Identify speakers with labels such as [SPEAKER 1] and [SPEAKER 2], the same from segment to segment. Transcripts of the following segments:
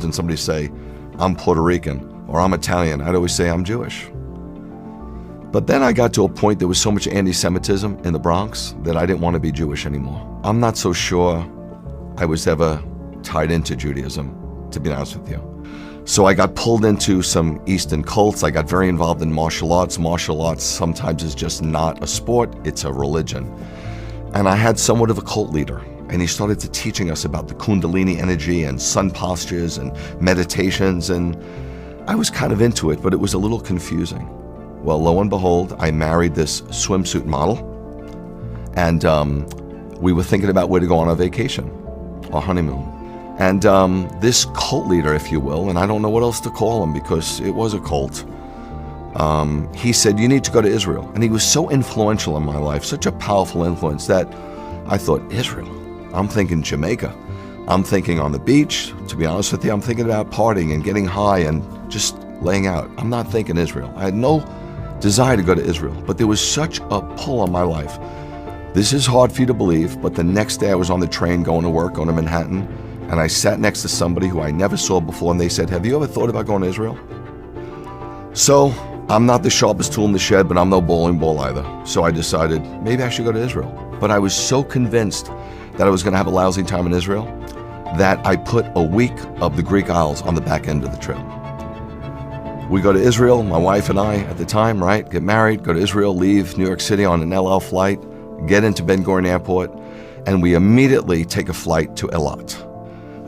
[SPEAKER 1] than somebody say, I'm Puerto Rican or I'm Italian. I'd always say I'm Jewish. But then I got to a point, there was so much anti-Semitism in the Bronx that I didn't want to be Jewish anymore. I'm not so sure I was ever tied into Judaism, to be honest with you. So I got pulled into some Eastern cults. I got very involved in martial arts. Martial arts sometimes is just not a sport, it's a religion. And I had somewhat of a cult leader, and he started to teaching us about the Kundalini energy and sun postures and meditations, and I was kind of into it, but it was a little confusing. Well, lo and behold, I married this swimsuit model, and we were thinking about where to go on our vacation, our honeymoon. And this cult leader, if you will, and I don't know what else to call him because it was a cult, he said, you need to go to Israel. And he was so influential in my life, such a powerful influence, that I thought, Israel? I'm thinking Jamaica. I'm thinking on the beach. To be honest with you, I'm thinking about partying and getting high and just laying out. I'm not thinking Israel. I had no desire to go to Israel, but there was such a pull on my life. This is hard for you to believe, but the next day I was on the train going to work, going to Manhattan, and I sat next to somebody who I never saw before, and they said, have you ever thought about going to Israel? So I'm not the sharpest tool in the shed, but I'm no bowling ball either. So I decided maybe I should go to Israel. But I was so convinced that I was going to have a lousy time in Israel that I put a week of the Greek Isles on the back end of the trip. We go to Israel, my wife and I at the time, right? Get married, go to Israel, leave New York City on an El Al flight, get into Ben Gurion Airport, and we immediately take a flight to Eilat.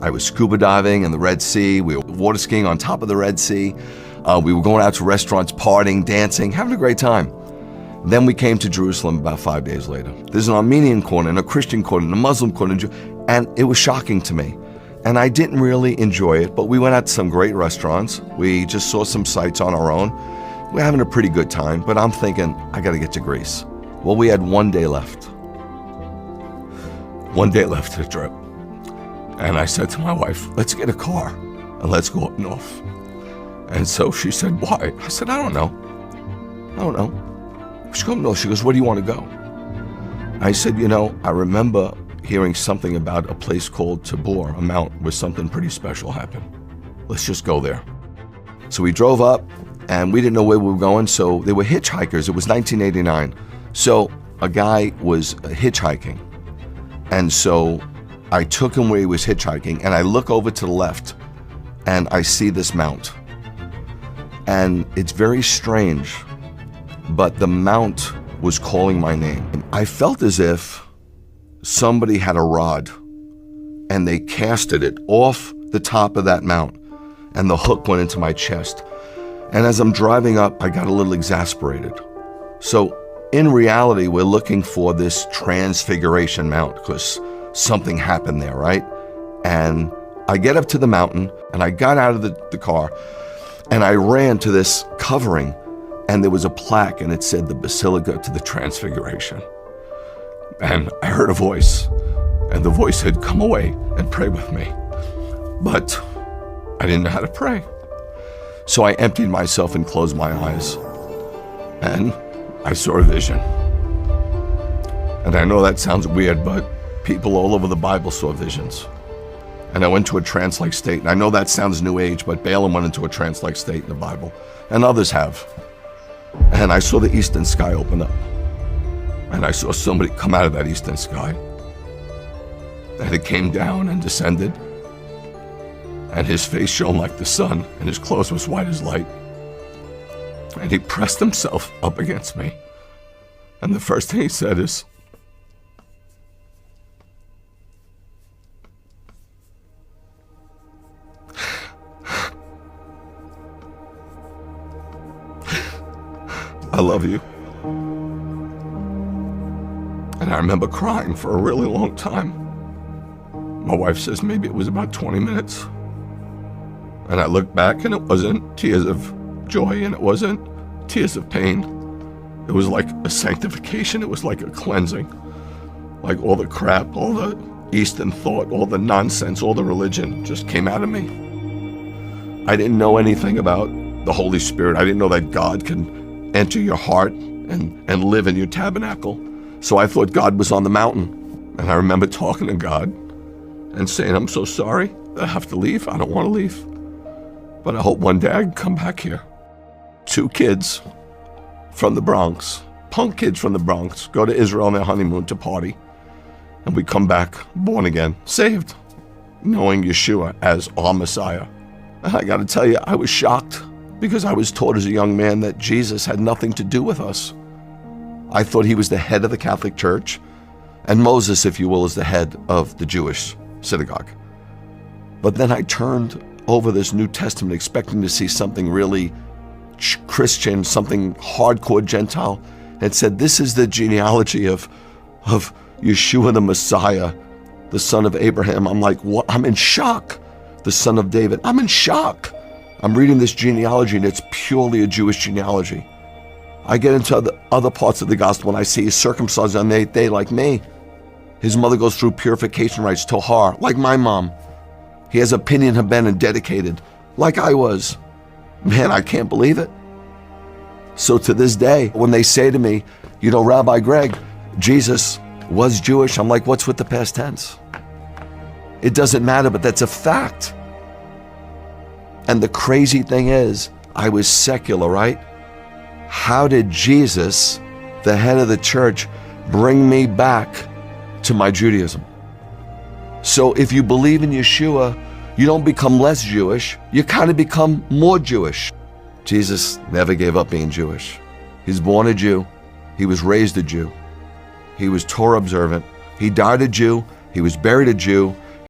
[SPEAKER 1] I was scuba diving in the Red Sea. We were water skiing on top of the Red Sea. We were going out to restaurants, partying, dancing, having a great time. Then we came to Jerusalem about 5 days later. There's an Armenian corner and a Christian corner and a Muslim corner, and it was shocking to me. And I didn't really enjoy it, but we went out to some great restaurants. We just saw some sights on our own. We're having a pretty good time, but I'm thinking, I gotta get to Greece. Well, we had 1 day left. 1 day left to the trip. And I said to my wife, let's get a car and let's go up north. And so she said, why? I said, I don't know. She goes, no. She goes, where do you want to go? I said, I remember hearing something about a place called Tabor, a mount where something pretty special happened. Let's just go there. So we drove up, and we didn't know where we were going, so they were hitchhikers. It was 1989. So a guy was hitchhiking. And so I took him where he was hitchhiking, and I look over to the left, and I see this mount. And it's very strange, but the mount was calling my name. I felt as if somebody had a rod and they casted it off the top of that mount, and the hook went into my chest. And as I'm driving up, I got a little exasperated. So in reality, we're looking for this Transfiguration Mount because something happened there, right? And I get up to the mountain, and I got out of the car, and I ran to this covering, and there was a plaque, and it said the Basilica to the Transfiguration. And I heard a voice, and the voice said, come away and pray with me. But I didn't know how to pray. So I emptied myself and closed my eyes, and I saw a vision. And I know that sounds weird, but people all over the Bible saw visions. And I went to a trance-like state. And I know that sounds New Age, but Balaam went into a trance-like state in the Bible, and others have. And I saw the eastern sky open up. And I saw somebody come out of that eastern sky. And it came down and descended. And his face shone like the sun, and his clothes was white as light. And he pressed himself up against me. And the first thing he said is, I love you. And I remember crying for a really long time. My wife says maybe it was about 20 minutes. And I looked back, and it wasn't tears of joy, and it wasn't tears of pain. It was like a sanctification. It was like a cleansing. Like all the crap, all the Eastern thought, all the nonsense, all the religion just came out of me. I didn't know anything about the Holy Spirit. I didn't know that God can enter your heart and live in your tabernacle. So I thought God was on the mountain. And I remember talking to God and saying, I'm so sorry I have to leave. I don't want to leave. But I hope one day I can come back here. 2 kids from the Bronx, punk kids from the Bronx, go to Israel on their honeymoon to party. And we come back born again, saved, knowing Yeshua as our Messiah. And I got to tell you, I was shocked because I was taught as a young man that Jesus had nothing to do with us. I thought he was the head of the Catholic Church, and Moses, if you will, is the head of the Jewish synagogue. But then I turned over this New Testament expecting to see something really Christian, something hardcore Gentile, and said, this is the genealogy of Yeshua the Messiah, the son of Abraham. I'm like, what? I'm in shock. The son of David. I'm in shock. I'm reading this genealogy and it's purely a Jewish genealogy. I get into other parts of the gospel and I see he's circumcised on the 8th day like me. His mother goes through purification rites, Tohar, like my mom. He has a Pinyan Haben and dedicated, like I was. Man, I can't believe it. So to this day, when they say to me, you know, Rabbi Greg, Jesus was Jewish, I'm like, what's with the past tense? It doesn't matter, but that's a fact. And the crazy thing is, I was secular, right? How did Jesus, the head of the church, bring me back to my Judaism? So if you believe in Yeshua, you don't become less Jewish, you kind of become more Jewish. Jesus never gave up being Jewish. He's born a Jew, he was raised a Jew, he was Torah observant, he died a Jew, he was buried a Jew,